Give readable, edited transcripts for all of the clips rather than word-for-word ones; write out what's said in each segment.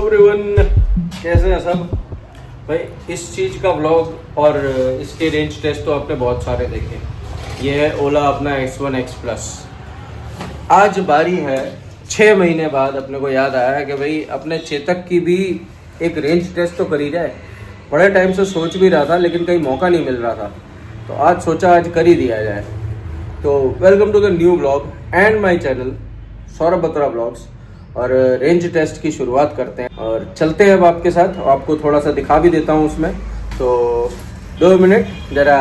Everyone, कैसे हैं सब भाई। इस चीज़ का व्लॉग और इसके रेंज टेस्ट तो आपने बहुत सारे देखे। ये है ओला अपना X1 X Plus। आज बारी है 6 महीने बाद अपने को याद आया कि भाई अपने चेतक की भी एक रेंज टेस्ट तो करी जाए। बड़े टाइम से सोच भी रहा था लेकिन कहीं मौका नहीं मिल रहा था, तो आज सोचा आज कर ही दिया जाए। तो welcome to the new blog and my channel Saurabh Batra blogs. और रेंज टेस्ट की शुरुआत करते हैं और चलते हैं अब आपके साथ। आपको थोड़ा सा दिखा भी देता हूँ उसमें, तो 2 मिनट ज़रा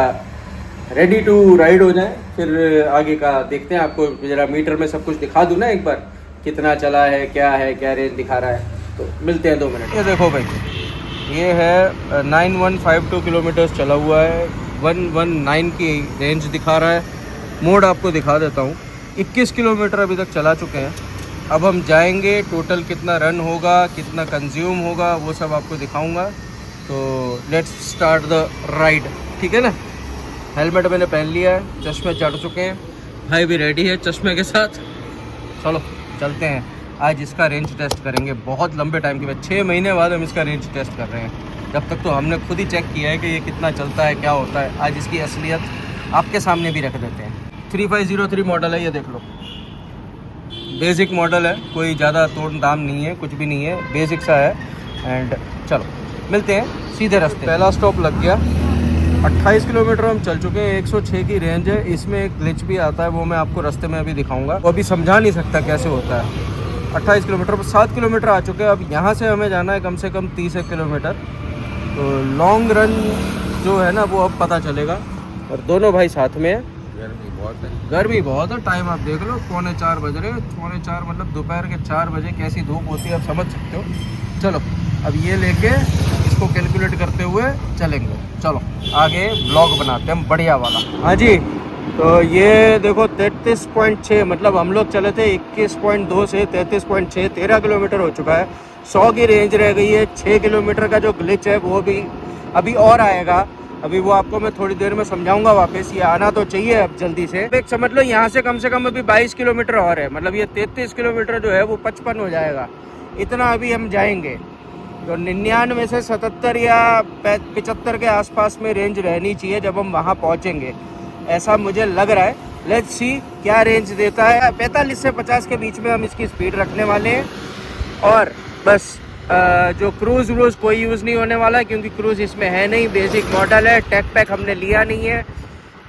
रेडी टू राइड हो जाए, फिर आगे का देखते हैं। आपको ज़रा मीटर में सब कुछ दिखा दूँ ना एक बार, कितना चला है, क्या रेंज दिखा रहा है। तो मिलते हैं 2 मिनट। ये देखो भाई, ये है 9152 किलोमीटर चला हुआ है, 119 की रेंज दिखा रहा है। मोड आपको दिखा देता हूँ, 21 किलोमीटर अभी तक चला चुके हैं। अब हम जाएंगे, टोटल कितना रन होगा, कितना कंज्यूम होगा, वो सब आपको दिखाऊंगा। तो लेट्स स्टार्ट द राइड, ठीक है ना। हेलमेट मैंने पहन लिया है, चश्मे चढ़ चुके हैं, भाई भी रेडी है चश्मे के साथ। चलो चलते हैं, आज इसका रेंज टेस्ट करेंगे। बहुत लंबे टाइम के बाद 6 महीने बाद हम इसका रेंज टेस्ट कर रहे हैं। जब तक तो हमने खुद ही चेक किया है कि ये कितना चलता है, क्या होता है। आज इसकी असलियत आपके सामने भी रख देते हैं। 3503 मॉडल है, ये देख लो। बेसिक मॉडल है, कोई ज़्यादा तोड़ दाम नहीं है, कुछ भी नहीं है, बेसिक सा है। एंड चलो मिलते हैं सीधे रास्ते। पहला स्टॉप लग गया। 28 किलोमीटर हम चल चुके हैं, 106 की रेंज है। इसमें एक ग्लिच भी आता है, वो मैं आपको रास्ते में अभी दिखाऊंगा। वो अभी समझा नहीं सकता कैसे होता है। 28 किलोमीटर पर 7 किलोमीटर आ चुके हैं। अब यहाँ से हमें जाना है कम से कम 30 किलोमीटर। तो लॉन्ग रन जो है ना वो अब पता चलेगा। और दोनों भाई साथ में है। गर्मी बहुत है, टाइम आप देख लो, 3:45 बज रहे। 3:45 मतलब दोपहर के 4 बजे। कैसी धूप होती है आप समझ सकते हो। चलो अब ये लेके इसको कैलकुलेट करते हुए चलेंगे। चलो आगे ब्लॉग बनाते हैं हम बढ़िया वाला। हाँ जी, तो ये देखो 33.6, मतलब हम लोग चले थे 21.2 से 33.6, 13 किलोमीटर हो चुका है। 100 की रेंज रह गई है। 6 किलोमीटर का जो ग्लिच है वो भी अभी और आएगा। अभी वो आपको मैं थोड़ी देर में समझाऊंगा वापस। ये आना तो चाहिए अब जल्दी से। एक समझ लो यहाँ से कम अभी 22 किलोमीटर और है, मतलब ये 33 किलोमीटर जो है वो 55 हो जाएगा। इतना अभी हम जाएंगे। तो 99 से 77 या 75 के आसपास में रेंज रहनी चाहिए जब हम वहाँ पहुँचेंगे, ऐसा मुझे लग रहा है। लेट्स सी क्या रेंज देता है। 45 से 50 के बीच में हम इसकी स्पीड रखने वाले हैं। और बस जो क्रूज़ व्रूज़ कोई यूज़ नहीं होने वाला है, क्योंकि क्रूज़ इसमें है नहीं, बेसिक मॉडल है। टैग पैक हमने लिया नहीं है,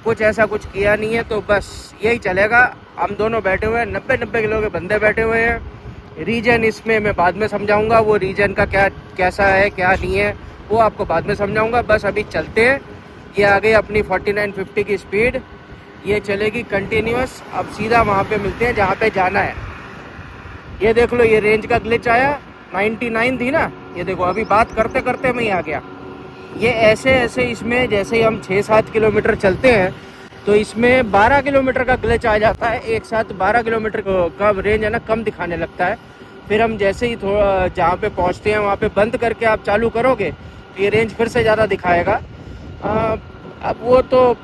कुछ ऐसा कुछ किया नहीं है। तो बस यही चलेगा। हम दोनों बैठे हुए हैं, 90 किलो के बंदे बैठे हुए हैं। रीजन इसमें मैं बाद में समझाऊंगा, वो रीजन का कैसा है क्या नहीं है वो आपको बाद में समझाऊंगा। बस अभी चलते हैं। ये आ गई अपनी 4950 की स्पीड, ये चलेगी कंटिन्यूस। अब सीधा वहाँ पे मिलते हैं जहाँ पे जाना है। ये देख लो, ये रेंज का ग्लिच आया, 99 थी ना। ये देखो अभी बात करते करते मैं आ गया। ये ऐसे इसमें जैसे ही हम 6-7 किलोमीटर चलते हैं तो इसमें 12 किलोमीटर का ग्लिच आ जाता है। एक साथ 12 किलोमीटर का रेंज है ना कम दिखाने लगता है। फिर हम जैसे ही थोड़ा जहाँ पे पहुँचते हैं वहाँ पे बंद करके आप चालू करोगे तो ये रेंज फिर से ज़्यादा दिखाएगा। अब वो तो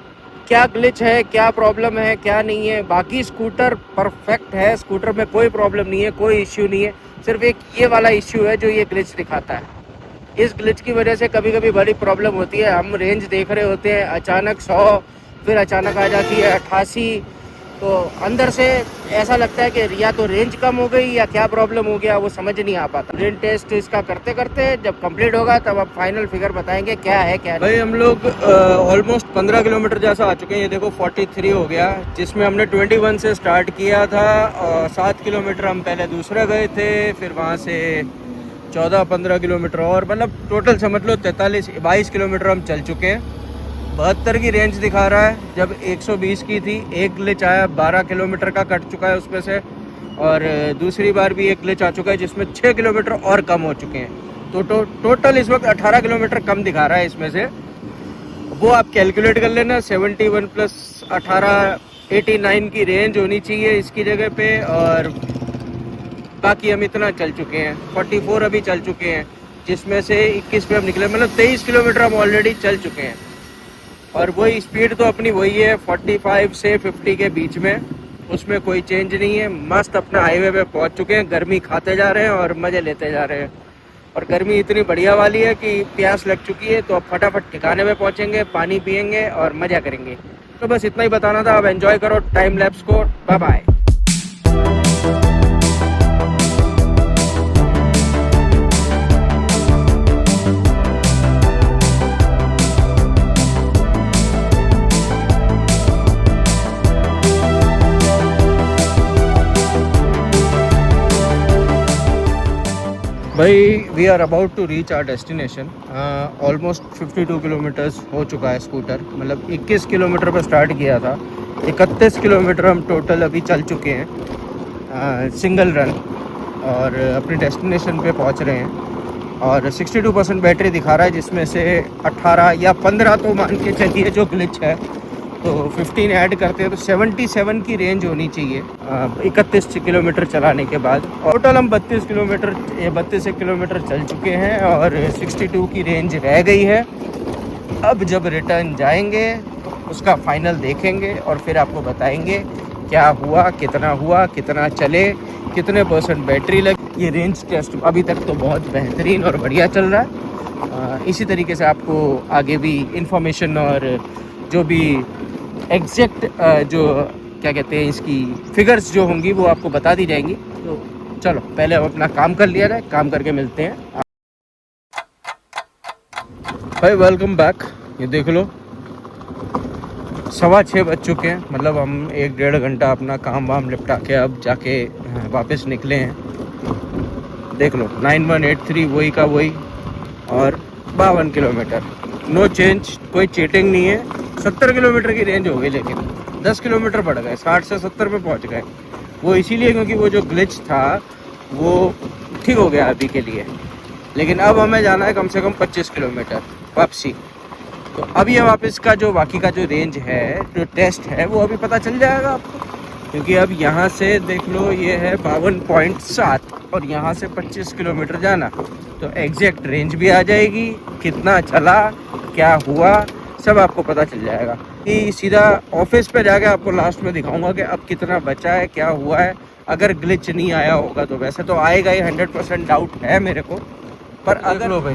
क्या ग्लिच है, क्या प्रॉब्लम है, क्या नहीं है। बाकी स्कूटर परफेक्ट है, स्कूटर में कोई प्रॉब्लम नहीं है, कोई इश्यू नहीं है। सिर्फ एक ये वाला इश्यू है जो ये ग्लिच दिखाता है। इस ग्लिच की वजह से कभी कभी बड़ी प्रॉब्लम होती है। हम रेंज देख रहे होते हैं, अचानक 100, फिर अचानक आ जाती है 88। तो अंदर से ऐसा लगता है कि या तो रेंज कम हो गई या क्या प्रॉब्लम हो गया, वो समझ नहीं आ पाता। रेंज टेस्ट इसका करते करते जब कंप्लीट होगा तब अब फाइनल फिगर बताएंगे क्या है क्या नहीं। भाई हम लोग ऑलमोस्ट 15 किलोमीटर जैसा आ चुके हैं। ये देखो 43 हो गया, जिसमें हमने 21 से स्टार्ट किया था। और 7 किलोमीटर हम पहले दूसरे गए थे, फिर वहाँ से 14-15 किलोमीटर और, मतलब टोटल समझ लो 22 किलोमीटर हम चल चुके हैं। 72 की रेंज दिखा रहा है, जब 120 की थी। एक ग्लिच आया, 12 किलोमीटर का कट चुका है उसमें से। और दूसरी बार भी एक ग्लिच आ चुका है जिसमें 6 किलोमीटर और कम हो चुके हैं। तो टोटल इस वक्त 18 किलोमीटर कम दिखा रहा है इसमें से। वो आप कैलकुलेट कर लेना। 71 + 18 89 की रेंज होनी चाहिए इसकी जगह पे। और बाकी हम इतना चल चुके हैं, 44 अभी चल चुके हैं, जिसमें से 21 पे हम निकले, मतलब 23 किलोमीटर हम ऑलरेडी चल चुके हैं। और वही स्पीड तो अपनी वही है, 45 से 50 के बीच में, उसमें कोई चेंज नहीं है। मस्त अपना हाईवे पे पहुंच चुके हैं, गर्मी खाते जा रहे हैं और मज़े लेते जा रहे हैं। और गर्मी इतनी बढ़िया वाली है कि प्यास लग चुकी है, तो अब फटाफट ठिकाने में पहुंचेंगे, पानी पियेंगे और मज़ा करेंगे। तो बस इतना ही बताना था। अब एंजॉय करो टाइम लैप्स को। Bye bye. भाई we are about to reach our destination. Almost 52 kilometres हो चुका है स्कूटर, मतलब 21 किलोमीटर पर स्टार्ट किया था, 31 किलोमीटर हम टोटल अभी चल चुके हैं सिंगल रन, और अपने डेस्टिनेशन पे पहुंच रहे हैं। और 62% बैटरी दिखा रहा है, जिसमें से 18 या 15 तो मान के चलिए जो ग्लिच है, तो 15 ऐड करते हैं तो 77 की रेंज होनी चाहिए 31 किलोमीटर चलाने के बाद। टोटल हम 32 किलोमीटर चल चुके हैं और 62 की रेंज रह गई है। अब जब रिटर्न जाएंगे उसका फाइनल देखेंगे और फिर आपको बताएंगे क्या हुआ, कितना चले, कितने % बैटरी लगी। ये रेंज टेस्ट अभी तक तो बहुत बेहतरीन और बढ़िया चल रहा है। इसी तरीके से आपको आगे भी इंफॉर्मेशन और जो भी एग्जैक्ट जो क्या कहते हैं इसकी फिगर्स जो होंगी वो आपको बता दी जाएंगी। तो चलो पहले हम अपना काम कर लिया जाए, काम करके मिलते हैं। भाई वेलकम बैक। ये देख लो 6:15 बज चुके हैं, मतलब हम 1-1.5 घंटा अपना काम वाम निपटा के अब जाके वापस निकले हैं। देख लो 9183 वही का वही, और 52 किलोमीटर, नो चेंज, कोई चीटिंग नहीं है। 70 किलोमीटर की रेंज हो गई, लेकिन 10 किलोमीटर बढ़ गए, 60 से 70 पे पहुंच गए। वो इसीलिए क्योंकि वो जो ग्लिच था वो ठीक हो गया अभी के लिए, लेकिन अब हमें जाना है कम से कम 25 किलोमीटर वापसी। तो अब ये वापस का जो बाकी का जो रेंज है, जो टेस्ट है, वो अभी पता चल जाएगा आपको, क्योंकि अब यहाँ से देख लो ये है 52.7 और यहाँ से 25 किलोमीटर जाना, तो एग्जैक्ट रेंज भी आ जाएगी, कितना चला, क्या हुआ, सब आपको पता चल जाएगा। कि सीधा ऑफिस पे जाके आपको लास्ट में दिखाऊंगा कि अब कितना बचा है, क्या हुआ है। अगर ग्लिच नहीं आया होगा तो वैसे तो आएगा ही, 100% डाउट है मेरे को, पर अगर लो भाई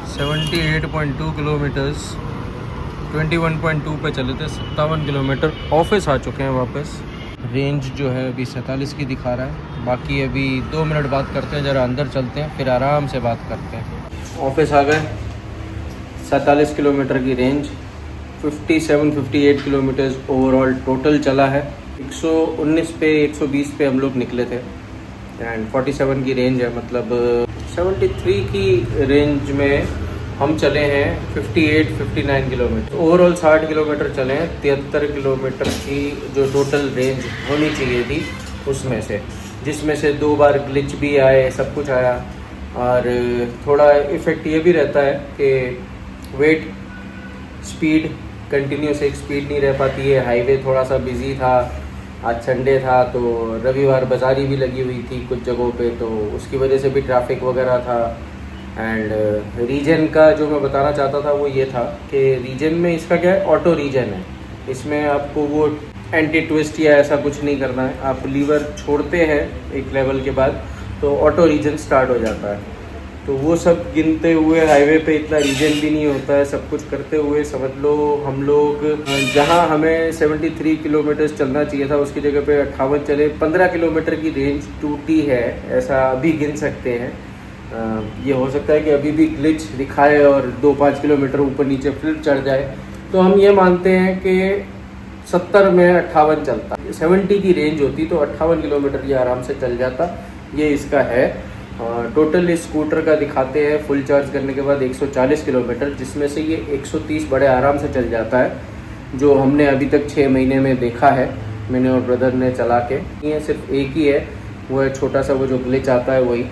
78.2 किलोमीटर्स 21.2 पे चले थे, 57 किलोमीटर ऑफिस आ चुके हैं वापस। रेंज जो है अभी 47 की दिखा रहा है। बाकी अभी 2 मिनट बात करते हैं, ज़रा अंदर चलते हैं, फिर आराम से बात करते हैं। ऑफिस आ गए, 47 किलोमीटर की रेंज, 57-58 किलोमीटर्स ओवरऑल टोटल चला है। 119 पे 120 पे हम लोग निकले थे एंड 47 की रेंज है, मतलब 73 की रेंज में हम चले हैं 58-59 किलोमीटर। ओवरऑल 60 किलोमीटर चले हैं, 73 किलोमीटर की जो टोटल रेंज होनी चाहिए थी उसमें से, जिसमें से 2 बार ग्लिच भी आए, सब कुछ आया। और थोड़ा इफ़ेक्ट ये भी रहता है कि वेट स्पीड कंटिन्यूस एक स्पीड नहीं रह पाती है। हाईवे थोड़ा सा बिजी था, आज संडे था तो रविवार बाजारी भी लगी हुई थी कुछ जगहों पे, तो उसकी वजह से भी ट्रैफिक वगैरह था। एंड रीजन का जो मैं बताना चाहता था वो ये था कि रीजन में इसका क्या है, ऑटो रीजन है। इसमें आपको वो एंटी ट्विस्ट या ऐसा कुछ नहीं करना है, आप लीवर छोड़ते हैं एक लेवल के बाद तो ऑटो रीजन स्टार्ट हो जाता है। तो वो सब गिनते हुए हाईवे पे इतना रीजन भी नहीं होता है, सब कुछ करते हुए समझ लो हम लोग जहां हमें 73 किलोमीटर चलना चाहिए था उसकी जगह पे 58 चले। 15 किलोमीटर की रेंज टूटी है, ऐसा अभी गिन सकते हैं। ये हो सकता है कि अभी भी ग्लिच दिखाए और 2-5 किलोमीटर ऊपर नीचे फिर चढ़ जाए, तो हम ये मानते हैं कि 70 में 58 चलता। 70 की रेंज होती तो 58 किलोमीटर ये आराम से चल जाता। ये इसका है। टोटल इस स्कूटर का दिखाते हैं फुल चार्ज करने के बाद 140 किलोमीटर, जिसमें से ये 130 बड़े आराम से चल जाता है, जो हमने अभी तक 6 महीने में देखा है, मैंने और ब्रदर ने चला के। ये सिर्फ एक ही है, वो है छोटा सा वो जो ग्लिच आता है वही।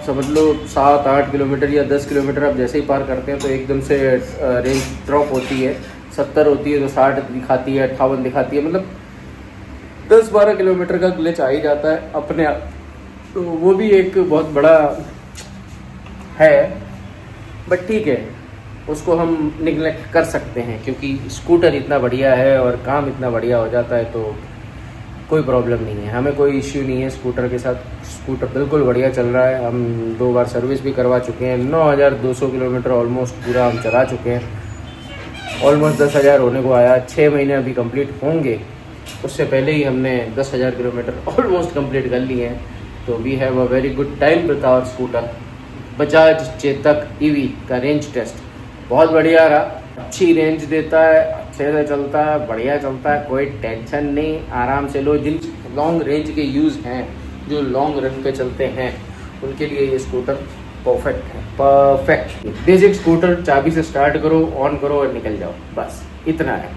समझ लो 7-8 किलोमीटर या 10 किलोमीटर आप जैसे ही पार करते हैं तो एकदम से रेंज ड्रॉप होती है, 70 होती है तो 60 दिखाती है, 58 दिखाती है, मतलब 10-12 किलोमीटर का ग्लिच आ ही जाता है अपने आप। तो वो भी एक बहुत बड़ा है, बट ठीक है, उसको हम निगलेक्ट कर सकते हैं क्योंकि स्कूटर इतना बढ़िया है और काम इतना बढ़िया हो जाता है, तो कोई प्रॉब्लम नहीं है, हमें कोई इश्यू नहीं है स्कूटर के साथ। स्कूटर बिल्कुल बढ़िया चल रहा है। हम 2 बार सर्विस भी करवा चुके हैं। 9200 किलोमीटर ऑलमोस्ट पूरा हम चला चुके हैं। ऑलमोस्ट 10,000 होने को आया। 6 महीने अभी कंप्लीट होंगे, उससे पहले ही हमने 10,000 किलोमीटर ऑलमोस्ट कंप्लीट कर लिए हैं। तो we have a very good time with our scooter. Bajaj Chetak EV का रेंज टेस्ट बहुत बढ़िया रहा। अच्छी रेंज देता है, अच्छे से चलता है, बढ़िया चलता है, कोई टेंशन नहीं, आराम से लो। जिन लॉन्ग रेंज के यूज़ हैं, जो लॉन्ग रन पे चलते हैं, उनके लिए ये स्कूटर परफेक्ट है। परफेक्ट बेसिक स्कूटर, चाबी से स्टार्ट करो, ऑन करो और निकल जाओ, बस इतना है।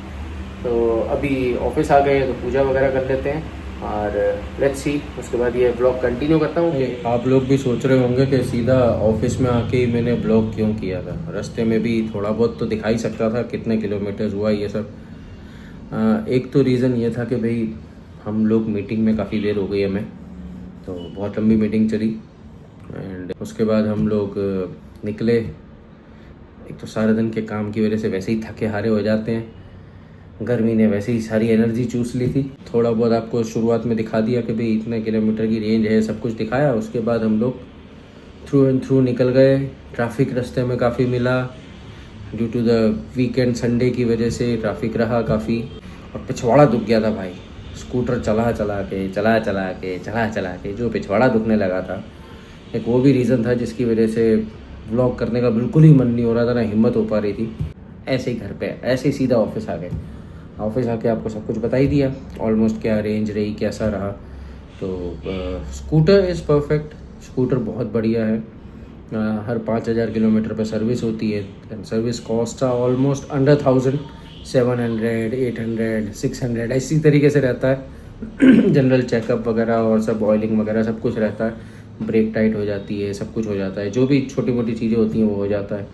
तो अभी ऑफिस आ गए तो पूजा वगैरह कर लेते हैं और लेट्स सी, उसके बाद ये ब्लॉग कंटिन्यू करता हूँ। आप लोग भी सोच रहे होंगे कि सीधा ऑफिस में आके ही मैंने ब्लॉग क्यों किया था। रास्ते में भी थोड़ा बहुत तो दिखा ही सकता था कितने किलोमीटर्स हुआ ये सब। एक तो रीज़न ये था कि भाई हम लोग मीटिंग में काफ़ी देर हो गई हमें, तो बहुत लंबी मीटिंग चली। एंड उसके बाद हम लोग निकले। एक तो सारे दिन के काम की वजह से वैसे ही थके हारे हो जाते हैं, गर्मी ने वैसे ही सारी एनर्जी चूस ली थी। थोड़ा बहुत आपको शुरुआत में दिखा दिया कि भाई इतने किलोमीटर की रेंज है, सब कुछ दिखाया। उसके बाद हम लोग थ्रू एंड थ्रू निकल गए। ट्रैफिक रास्ते में काफ़ी मिला, due to the weekend, Sunday की वजह से ट्रैफिक रहा काफ़ी। और पिछवाड़ा दुख गया था भाई, स्कूटर चला चला के जो पिछवाड़ा दुखने लगा था। एक वो भी रीज़न था जिसकी वजह से व्लॉग करने का बिल्कुल ही मन नहीं हो रहा था, ना हिम्मत हो पा रही थी। ऐसे ही घर पे, ऐसे ही सीधा ऑफिस आ गए। ऑफिस आके आपको सब कुछ बता ही दिया, ऑलमोस्ट क्या रेंज रही, कैसा रहा। तो स्कूटर इज़ परफेक्ट, स्कूटर बहुत बढ़िया है। हर 5,000 किलोमीटर पर सर्विस होती है। एंड सर्विस कॉस्ट था ऑलमोस्ट अंडर 1,000, 700, 800, 600 इसी तरीके से रहता है। जनरल चेकअप वगैरह और सब, ऑयलिंग वगैरह सब कुछ रहता है। ब्रेक टाइट हो जाती है, सब कुछ हो जाता है, जो भी छोटी मोटी चीज़ें होती हैं वो हो जाता है,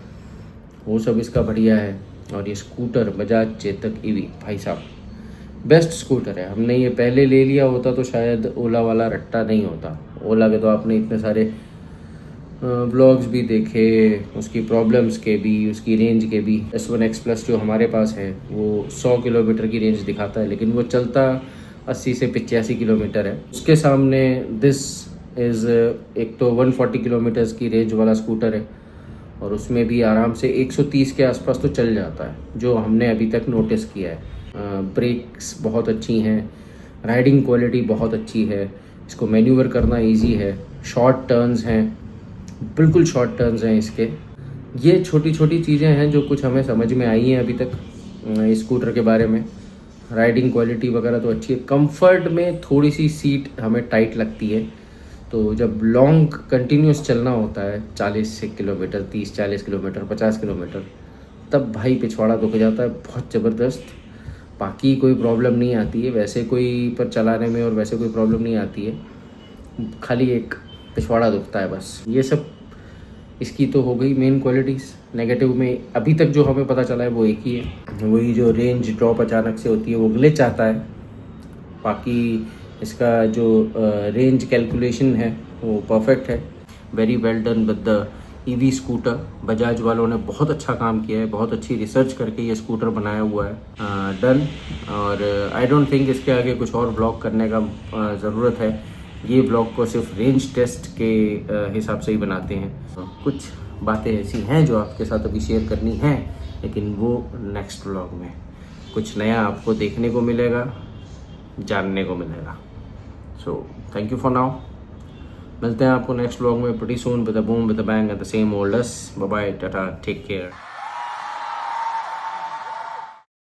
वो सब इसका बढ़िया है। और ये स्कूटर बजाज चेतक ईवी भाई साहब बेस्ट स्कूटर है। हमने ये पहले ले लिया होता तो शायद ओला वाला रट्टा नहीं होता। ओला के तो आपने इतने सारे ब्लॉग्स भी देखे, उसकी प्रॉब्लम्स के भी, उसकी रेंज के भी। S1 X+ जो हमारे पास है वो 100 किलोमीटर की रेंज दिखाता है, लेकिन वो चलता 80 से 85 किलोमीटर है। उसके सामने दिस इज़ एक तो 140 किलोमीटर्स की रेंज वाला स्कूटर है, और उसमें भी आराम से 130 के आसपास तो चल जाता है, जो हमने अभी तक नोटिस किया है। ब्रेक्स बहुत अच्छी हैं, राइडिंग क्वालिटी बहुत अच्छी है, इसको मैन्यूवर करना इजी है, शॉर्ट टर्न्स हैं, बिल्कुल शॉर्ट टर्न्स हैं इसके। ये छोटी छोटी चीज़ें हैं जो कुछ हमें समझ में आई हैं अभी तक इस स्कूटर के बारे में। राइडिंग क्वालिटी वगैरह तो अच्छी है। कंफर्ट में थोड़ी सी सीट हमें टाइट लगती है, तो जब लॉन्ग कंटिन्यूस चलना होता है 40 किलोमीटर, 30-40 किलोमीटर, 50 किलोमीटर, तब भाई पिछवाड़ा दुख जाता है बहुत ज़बरदस्त। बाकी कोई प्रॉब्लम नहीं आती है वैसे, कोई पर चलाने में और वैसे कोई प्रॉब्लम नहीं आती है, खाली एक पिछवाड़ा दुखता है बस। ये सब इसकी तो हो गई मेन क्वालिटीज़। नेगेटिव में अभी तक जो हमें पता चला है वो एक ही है, वही जो रेंज ड्रॉप अचानक से होती है वो ग्लिच आता है। बाकी इसका जो रेंज कैलकुलेशन है वो परफेक्ट है। Very well done with the EV scooter. Bajaj वालों ने बहुत अच्छा काम किया है, बहुत अच्छी रिसर्च करके ये स्कूटर बनाया हुआ है। डन। और आई डोंट थिंक इसके आगे कुछ और ब्लॉग करने का ज़रूरत है। ये ब्लॉग को सिर्फ रेंज टेस्ट के हिसाब से ही बनाते हैं। कुछ बातें ऐसी हैं जो आपके साथ अभी शेयर करनी हैं, लेकिन वो नेक्स्ट ब्लॉग में कुछ नया आपको देखने को मिलेगा, जानने को मिलेगा। So thank you for now. मिलते हैं आपको नेक्स्ट व्लॉग में pretty soon with a boom with a bang at the same old us. Bye bye, tata, take care.